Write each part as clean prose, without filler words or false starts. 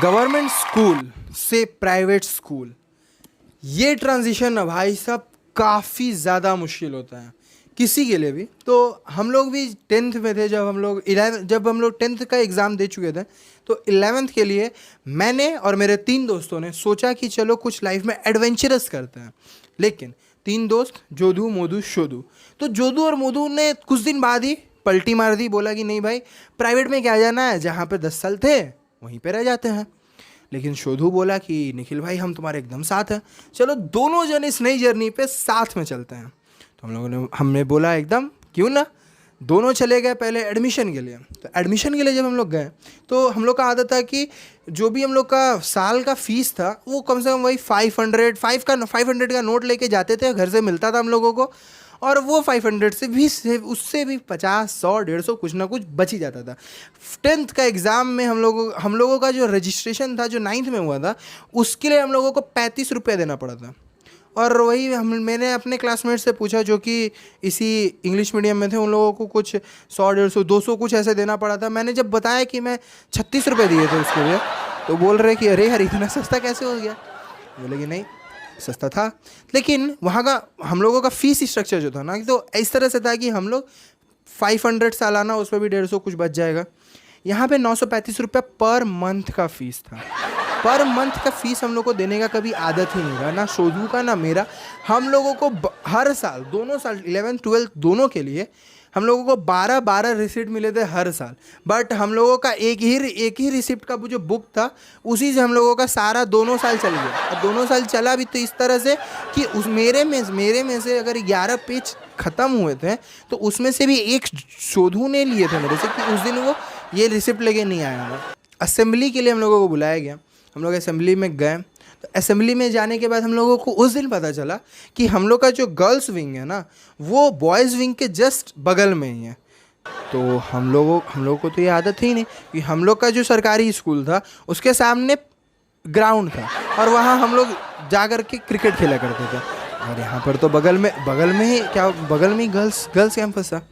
Government school से private school, ये transition ना भाई साहब काफ़ी ज़्यादा मुश्किल होता है किसी के लिए भी। तो हम लोग भी टेंथ में थे जब हम लोग टेंथ का एग्ज़ाम दे चुके थे, तो 11th के लिए मैंने और मेरे 3 दोस्तों ने सोचा कि चलो कुछ लाइफ में एडवेंचरस करते हैं। लेकिन 3 दोस्त जोधू मोदू शोधू, तो जोधू और मोदू ने कुछ दिन बाद ही पलटी मार दी, बोला कि नहीं भाई प्राइवेट में क्या जाना है, जहाँ पे 10 साल थे वहीं पे रह जाते हैं। लेकिन शोधू बोला कि निखिल भाई हम तुम्हारे एकदम साथ हैं, चलो दोनों जन इस नई जर्नी पे साथ में चलते हैं। तो हमने बोला एकदम क्यों ना, दोनों चले गए पहले एडमिशन के लिए। तो एडमिशन के लिए जब हम लोग गए तो हम लोग का आदत था कि जो भी हम लोग का साल का फीस था वो कम से कम वही 500 का नोट लेके जाते थे, घर से मिलता था हम लोगों को, और वो 500 से उससे भी 50 100 150 कुछ ना कुछ बच ही जाता था। टेंथ का एग्ज़ाम में हम लोगों का जो रजिस्ट्रेशन था जो 9th में हुआ था, उसके लिए हम लोगों को 35 रुपये देना पड़ा था। और वही मैंने अपने क्लासमेट से पूछा जो कि इसी इंग्लिश मीडियम में थे, उन लोगों को कुछ 100 150 200 कुछ ऐसे देना पड़ा था। मैंने जब बताया कि मैं 36 रुपये दिए थे उसके लिए, तो बोल रहे कि अरे यार इतना सस्ता कैसे हो गया। बोले कि नहीं सस्ता था, लेकिन वहाँ का हम लोगों का फ़ीस स्ट्रक्चर जो था ना, तो इस तरह से था कि हम लोग 500 सालाना, उसमें भी 150 कुछ बच जाएगा। यहाँ पे 935 रुपये पर मंथ का फ़ीस था। पर मंथ का फ़ीस हम लोग को देने का कभी आदत ही नहीं रहा, ना शोधू का ना मेरा। हम लोगों को हर साल, दोनों साल 11th 12th दोनों के लिए हम लोगों को 12 रिसिप्ट मिले थे हर साल। बट हम लोगों का एक ही रिसिप्ट का वो जो बुक था, उसी से हम लोगों का सारा दोनों साल चल गया। और दोनों साल चला भी तो इस तरह से कि उस मेरे में से अगर 11 पेज ख़त्म हुए थे तो उसमें से भी एक शोधू ने लिए थे मेरे से, कि उस दिन वो ये रिसिप्ट लेके नहीं आया था। असेंबली के लिए हम लोगों को बुलाया गया, हम लोग असेंबली में गए। तो असेंबली में जाने के बाद हम लोगों को उस दिन पता चला कि हम लोग का जो गर्ल्स विंग है ना, वो बॉयज़ विंग के जस्ट बगल में ही है। तो हम लोगों को तो ये आदत ही नहीं कि हम लोग का जो सरकारी स्कूल था उसके सामने ग्राउंड था, और वहाँ हम लोग जा कर के क्रिकेट खेला करते थे। और यहाँ पर तो बगल में ही गर्ल्स कैंपस था।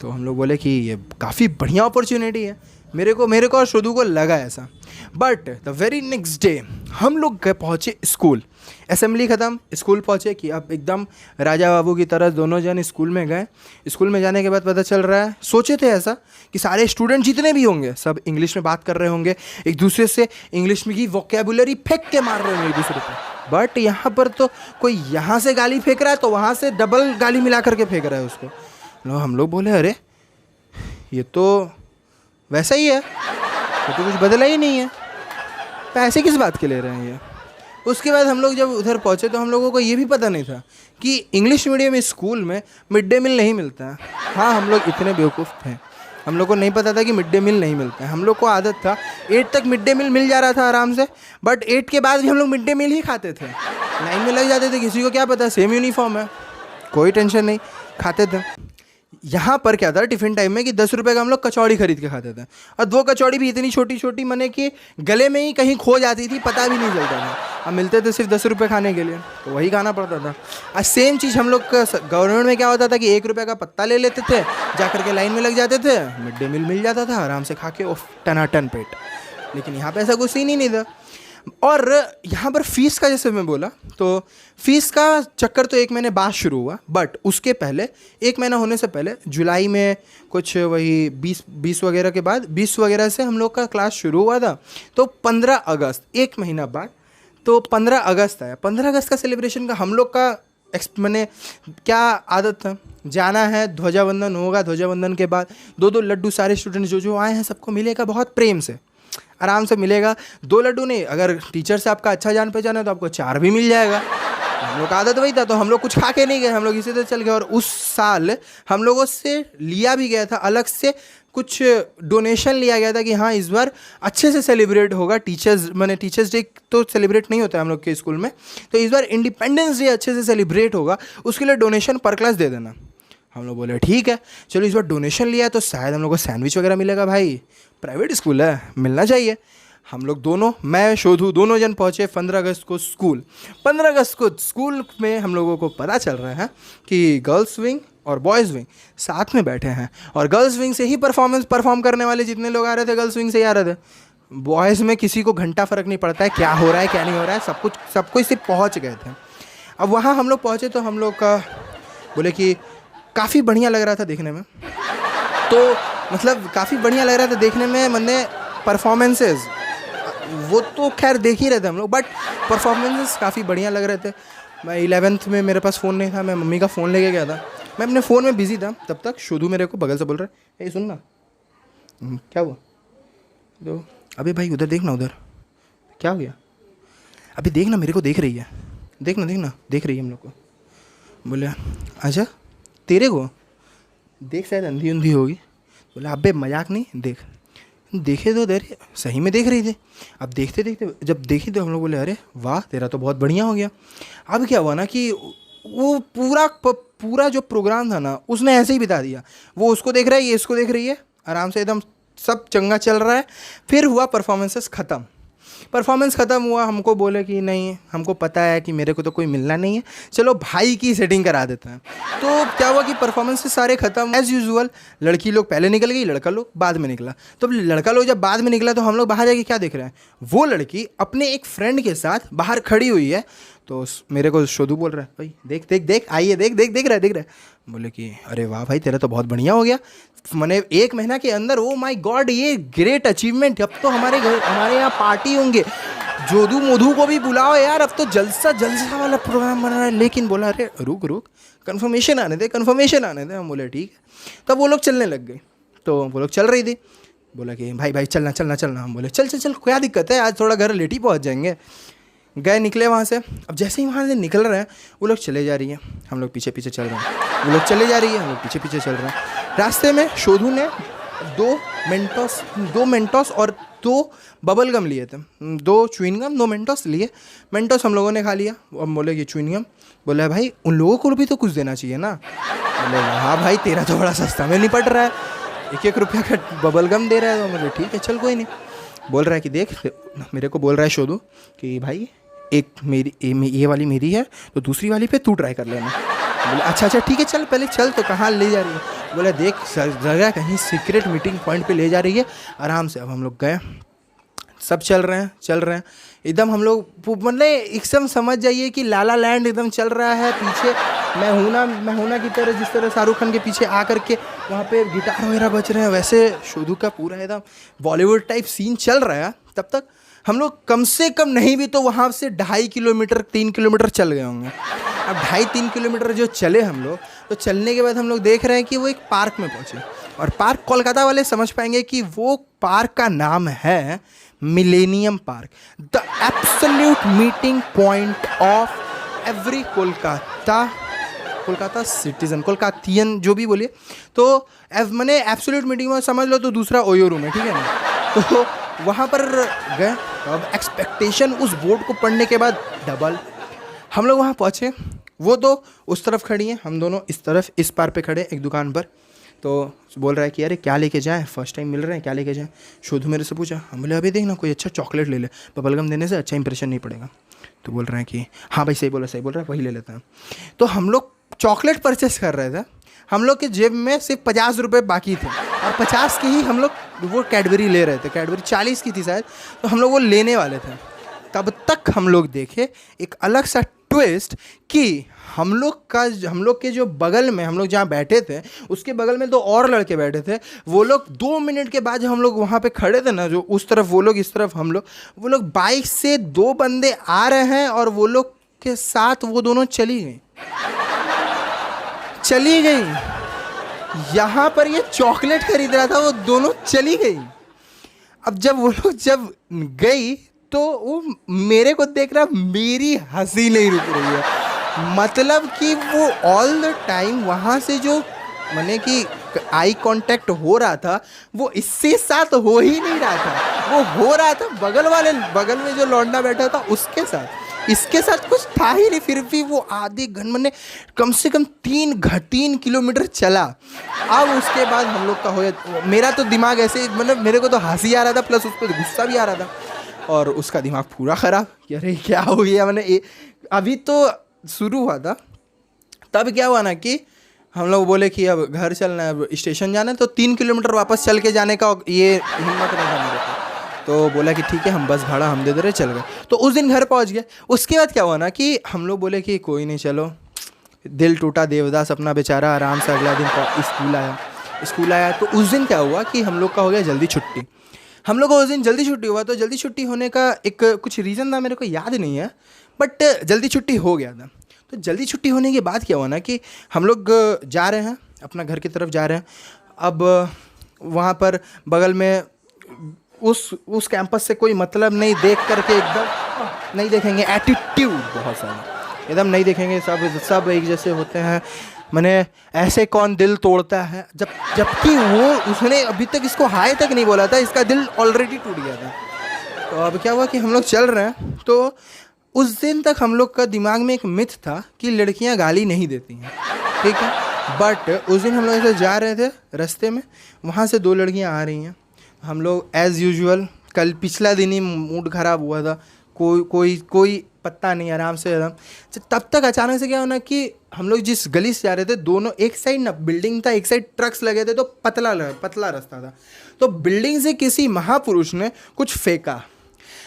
तो हम लोग बोले कि ये काफ़ी बढ़िया अपॉर्चुनिटी है। मेरे को और शुद्धू को लगा ऐसा। But the very next day हम लोग गए, पहुँचे स्कूल, असेंबली ख़त्म, स्कूल पहुँचे कि अब एकदम राजा बाबू की तरह दोनों जन स्कूल में गए। स्कूल में जाने के बाद पता चल रहा है, सोचे थे ऐसा कि सारे स्टूडेंट जितने भी होंगे सब इंग्लिश में बात कर रहे होंगे, एक दूसरे से इंग्लिश में की वोकेबुलरी फेंक के मार रहे होंगे एक दूसरे पर। बट यहाँ पर तो कोई यहाँ से गाली फेंक रहा है तो वहाँ से डबल गाली मिला करके फेंक रहा है उसको। हम लोग बोले अरे ये तो वैसा ही है, तो कुछ बदला ही नहीं है, पैसे किस बात के ले रहे हैं ये। उसके बाद हम लोग जब उधर पहुँचे तो हम लोगों को ये भी पता नहीं था कि इंग्लिश मीडियम स्कूल में मिड डे मील नहीं मिलता है। हाँ, हम लोग इतने बेवकूफ़ थे, हम लोग को नहीं पता था कि मिड डे मील नहीं मिलता है। हम लोग को आदत था 8 तक मिड डे मील मिल जा रहा था आराम से, बट 8 के बाद भी हम लोग मिड डे मील ही खाते थे, लाइन में लग जाते थे। किसी को क्या पता, सेम यूनिफॉर्म है, कोई टेंशन नहीं, खाते थे। यहाँ पर क्या था टिफ़िन टाइम में कि 10 रुपये का हम लोग कचौड़ी खरीद के खाते थे, और 2 कचौड़ी भी इतनी छोटी छोटी मने कि गले में ही कहीं खो जाती थी, पता भी नहीं चलता था। हम मिलते थे सिर्फ 10 रुपये खाने के लिए, तो वही खाना पड़ता था। और सेम चीज़ हम लोग का गवर्नमेंट में क्या होता था कि 1 रुपये का पत्ता ले लेते थे, जा कर के लाइन में लग जाते थे, मिड डे मील मिल जाता था, आराम से खा के टनाटन पेट। लेकिन यहाँ पर ऐसा कुछ सीन ही नहीं था। और यहाँ पर फ़ीस का जैसे मैं बोला, तो फ़ीस का चक्कर तो 1 महीने बाद शुरू हुआ। बट उसके पहले 1 महीना होने से पहले जुलाई में कुछ वही 20 वगैरह के बाद 20 वगैरह से हम लोग का क्लास शुरू हुआ था। तो 15 अगस्त 1 महीना बाद तो 15 अगस्त आया। 15 अगस्त का सेलिब्रेशन का हम लोग का मैंने क्या आदत था, जाना है, ध्वजावंदन होगा, ध्वजावंदन के बाद 2-2 लड्डू सारे स्टूडेंट जो आए हैं सबको मिलेगा, बहुत प्रेम से आराम से मिलेगा। 2 लड्डू नहीं, अगर टीचर से आपका अच्छा जान पहचान है तो आपको 4 भी मिल जाएगा। हम लोग का आदत वही था, तो हम लोग कुछ खा के नहीं गए, हम लोग इसी तरह चल गए। और उस साल हम लोगों से लिया भी गया था, अलग से कुछ डोनेशन लिया गया था कि हाँ इस बार अच्छे से सेलिब्रेट होगा। टीचर्स डे तो सेलिब्रेट नहीं होता है हम लोग के स्कूल में, तो इस बार इंडिपेंडेंस डे अच्छे से सेलिब्रेट होगा, उसके लिए डोनेशन पर क्लास दे देना। हम लोग बोले ठीक है, चलो इस बार डोनेशन लिया है तो शायद हम लोग को सैंडविच वगैरह मिलेगा, भाई प्राइवेट स्कूल है मिलना चाहिए। हम लोग दोनों, मैं शोधू, दोनों जन पहुँचे 15 अगस्त को स्कूल। 15 अगस्त को स्कूल में हम लोगों को पता चल रहा है कि गर्ल्स विंग और बॉयज़ विंग साथ में बैठे हैं, और गर्ल्स विंग से ही परफॉर्म करने वाले जितने लोग आ रहे थे गर्ल्स विंग से ही आ रहे थे। बॉयज़ में किसी को घंटा फ़र्क नहीं पड़ता है क्या हो रहा है क्या नहीं हो रहा है, सब कुछ सिर्फ पहुँच गए थे। अब वहाँ हम लोग पहुँचे तो हम लोग का बोले कि काफ़ी बढ़िया लग रहा था देखने में। तो मतलब काफ़ी बढ़िया लग रहा था देखने में, मैंने परफॉर्मेंसेस वो तो खैर देख ही रहे थे हम लोग, बट परफॉर्मेंसेस काफ़ी बढ़िया लग रहे थे। मैं 11th में मेरे पास फ़ोन नहीं था, मैं मम्मी का फ़ोन लेके गया था, मैं अपने फ़ोन में बिज़ी था तब तक। शोधू मेरे को बगल से बोल रहा है, ए सुन ना, क्या हुआ? तो अबे भाई उधर देखना, उधर क्या हो गया? अभी देखना, मेरे को देख रही है, देखना देख रही है हम लोग को। बोले अच्छा तेरे को देख, शायद अंधी उंधी होगी। बोला अबे मजाक नहीं, देखे तो देर सही में देख रही थी। अब देखते देखते जब देखी तो हम लोग बोले अरे वाह तेरा तो बहुत बढ़िया हो गया। अब क्या हुआ ना कि वो पूरा जो प्रोग्राम था ना उसने ऐसे ही बिता दिया। वो उसको देख रहा है, ये इसको देख रही है, आराम से एकदम सब चंगा चल रहा है। फिर हुआ परफॉर्मेंस ख़त्म हुआ, हमको बोले कि नहीं हमको पता है कि मेरे को तो कोई मिलना नहीं है, चलो भाई की सेटिंग करा देते हैं। तो क्या हुआ कि परफॉर्मेंस सारे ख़त्म एज़ यूजुअल। लड़की लोग पहले निकल गई, लड़का लोग बाद में निकला। तो लड़का लोग जब बाद में निकला तो हम लोग बाहर जाके क्या देख रहे हैं, वो लड़की अपने एक फ्रेंड के साथ बाहर खड़ी हुई है। तो मेरे को शोधू बोल रहा है भाई देख देख देख आइए देख रहा है। बोले कि अरे वाह भाई तेरा तो बहुत बढ़िया हो गया, मैंने 1 महीना के अंदर, ओ माय गॉड ये ग्रेट अचीवमेंट। अब तो हमारे यहाँ पार्टी होंगे, जोधू मोधू को भी बुलाओ यार, अब तो जलसा वाला प्रोग्राम बना रहा है। लेकिन बोला अरे रुक कन्फर्मेशन आने दे। हम बोले ठीक है। तब वो लोग चलने लग गए, तो वो लोग चल रही थी। बोला कि भाई चलना। हम बोले चल क्या दिक्कत है, आज थोड़ा घर लेट ही पहुँच जाएंगे। गए निकले वहाँ से। अब जैसे ही वहाँ से निकल रहे हैं वो लोग चले जा रही हैं, हम लोग पीछे चल रहे हैं। वो लोग चले जा रही है, हम लोग पीछे चल रहे हैं। रास्ते में शोधू ने 2 मेंटोस और 2 बबल गम लिए थे, 2 च्युइंगम 2 मेंटोस लिए। मेंटोस हम लोगों ने खा लिया। अब बोले कि च्युइंगम, बोला भाई उन लोगों को भी तो कुछ देना चाहिए ना। बोले हाँ भाई तेरा तो बड़ा सस्ता में निपट रहा है, 1-1 रुपया का बबल गम दे रहा है। तो बोले ठीक है चल कोई नहीं। बोल रहा है कि देख, मेरे को बोल रहा है शोधू कि भाई एक मेरी ये वाली मेरी है, तो दूसरी वाली पे तू ट्राई कर लेना। बोले अच्छा ठीक है चल पहले चल। तो कहाँ ले जा रही है? बोले देख जगह कहीं सीक्रेट मीटिंग पॉइंट पे ले जा रही है, आराम से। अब हम लोग गए, सब चल रहे हैं एकदम। हम लोग मतलब एकदम समझ जाइए कि लाला लैंड एकदम चल रहा है। पीछे मैं हूं ना की तरह, जिस तरह शाहरुख खान के पीछे आकर के वहाँ पे गिटार वगैरह बज रहे हैं, वैसे शोधू का पूरा एकदम बॉलीवुड टाइप सीन चल रहा है। तब तक हम लोग कम से कम नहीं भी तो वहाँ से 2.5 किलोमीटर 3 किलोमीटर चल गए होंगे। अब 2.5-3 किलोमीटर जो चले हम लोग, तो चलने के बाद हम लोग देख रहे हैं कि वो एक पार्क में पहुँचे। और पार्क कोलकाता वाले समझ पाएंगे कि वो पार्क का नाम है millennium park, the absolute meeting point of every Kolkata citizen, कोलकातियन जो भी बोलिए। तो मैंने एब्सोल्यूट मीटिंग में समझ लो तो दूसरा ओयो रूम है, ठीक है ना। तो वहाँ पर गए। अब एक्सपेक्टेशन उस बोर्ड को पढ़ने के बाद डबल। हम लोग वहाँ पहुँचे, वो तो उस तरफ खड़ी हैं, हम दोनों इस तरफ इस पार पे खड़े एक दुकान पर। तो बोल रहा है कि अरे क्या लेके जाएं, फर्स्ट टाइम मिल रहे हैं, क्या लेके जाएं। शोधू मेरे से पूछा, हम बोले अभी देखना कोई अच्छा चॉकलेट ले ले, बबलगम देने से अच्छा इंप्रेशन नहीं पड़ेगा। तो बोल रहे हैं कि हाँ भाई सही बोल रहा है, वही ले लेते हैं। तो हम लोग चॉकलेट परचेस कर रहे थे, हम लोग के जेब में सिर्फ 50 रुपये बाकी थे, और 50 के ही हम लोग वो कैडबरी ले रहे थे। कैडबरी 40 की थी शायद, तो हम लोग वो लेने वाले थे। तब तक हम लोग देखे एक अलग सा ट्विस्ट कि हम लोग के जो बगल में, हम लोग जहाँ बैठे थे उसके बगल में 2 और लड़के बैठे थे। वो लोग 2 मिनट के बाद जब हम लोग वहाँ पे खड़े थे ना, जो उस तरफ वो लोग इस तरफ हम लोग, वो लोग बाइक से 2 बंदे आ रहे हैं और वो लोग के साथ वो दोनों चली गई। यहाँ पर ये चॉकलेट खरीद रहा था, वो दोनों चली गई। अब जब वो लोग जब गई तो वो मेरे को देख रहा, मेरी हंसी नहीं रुक रही है। मतलब कि वो ऑल द टाइम वहाँ से जो मैंने कि आई कांटेक्ट हो रहा था, वो इससे साथ हो ही नहीं रहा था। वो हो रहा था बगल में जो लौंडा बैठा था उसके साथ, इसके साथ कुछ था ही नहीं। फिर भी वो आधे घंटे, मैंने कम से कम 3 किलोमीटर चला। अब उसके बाद हम लोग का हो, मेरा तो दिमाग ऐसे, मतलब मेरे को तो हंसी आ रहा था, प्लस उस पर गुस्सा भी आ रहा था, और उसका दिमाग पूरा ख़राब कि अरे क्या हो गया। मैंने अभी तो शुरू हुआ था, तब क्या हुआ ना कि हम लोग बोले कि अब घर चलना है, अब स्टेशन जाना है, तो 3 किलोमीटर वापस चल के जाने का ये हिम्मत नहीं था मेरे को। तो बोला कि ठीक है, हम बस भाड़ा हम दे दे रहे, चल गए। तो उस दिन घर पहुंच गए। उसके बाद क्या हुआ ना कि हम लोग बोले कि कोई नहीं, चलो। दिल टूटा देवदास अपना बेचारा आराम से अगला दिन स्कूल आया। तो उस दिन क्या हुआ कि हम लोग का हो गया जल्दी छुट्टी। हम लोग को उस दिन जल्दी छुट्टी हुआ। तो जल्दी छुट्टी होने का एक कुछ रीज़न था, मेरे को याद नहीं है, बट जल्दी छुट्टी हो गया था। तो जल्दी छुट्टी होने के बाद क्या हुआ ना कि हम लोग जा रहे हैं, अपना घर की तरफ जा रहे हैं। अब वहाँ पर बगल में उस कैंपस से कोई मतलब नहीं, देख करके एकदम नहीं देखेंगे, एटीट्यूड बहुत सारा, एकदम नहीं देखेंगे, सब एक जैसे होते हैं। मैंने ऐसे कौन दिल तोड़ता है, जबकि उसने अभी तक इसको हाय तक नहीं बोला था, इसका दिल ऑलरेडी टूट गया था। तो अब क्या हुआ कि हम लोग चल रहे हैं। तो उस दिन तक हम लोग का दिमाग में एक मिथ था कि लड़कियां गाली नहीं देती हैं, ठीक है। बट उस दिन हम लोग ऐसे जा रहे थे रास्ते में, वहाँ से 2 लड़कियां आ रही हैं। हम लोग एज़ यूजुअल, कल पिछला दिन ही मूड ख़राब हुआ था, कोई पत्ता नहीं, आराम से एकदम। तब तक अचानक से क्या होना कि हम लोग जिस गली से जा रहे थे, दोनों एक साइड ना बिल्डिंग था, एक साइड ट्रक्स लगे थे, तो पतला रास्ता था। तो बिल्डिंग से किसी महापुरुष ने कुछ फेंका।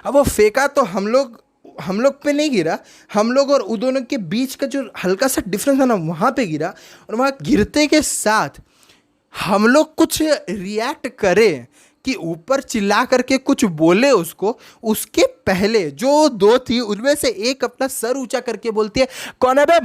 अब वो फेंका तो हम लोग पे नहीं गिरा, हम लोग और उन दोनों के बीच का जो हल्का सा डिफरेंस था ना, वहाँ पे गिरा। और वहाँ गिरते के साथ हम लोग कुछ रिएक्ट करें कि ऊपर चिल्ला करके कुछ बोले उसको, उसके पहले जो 2 थी उनमें से एक अपना सर ऊंचा करके बोलती है, कौन है बे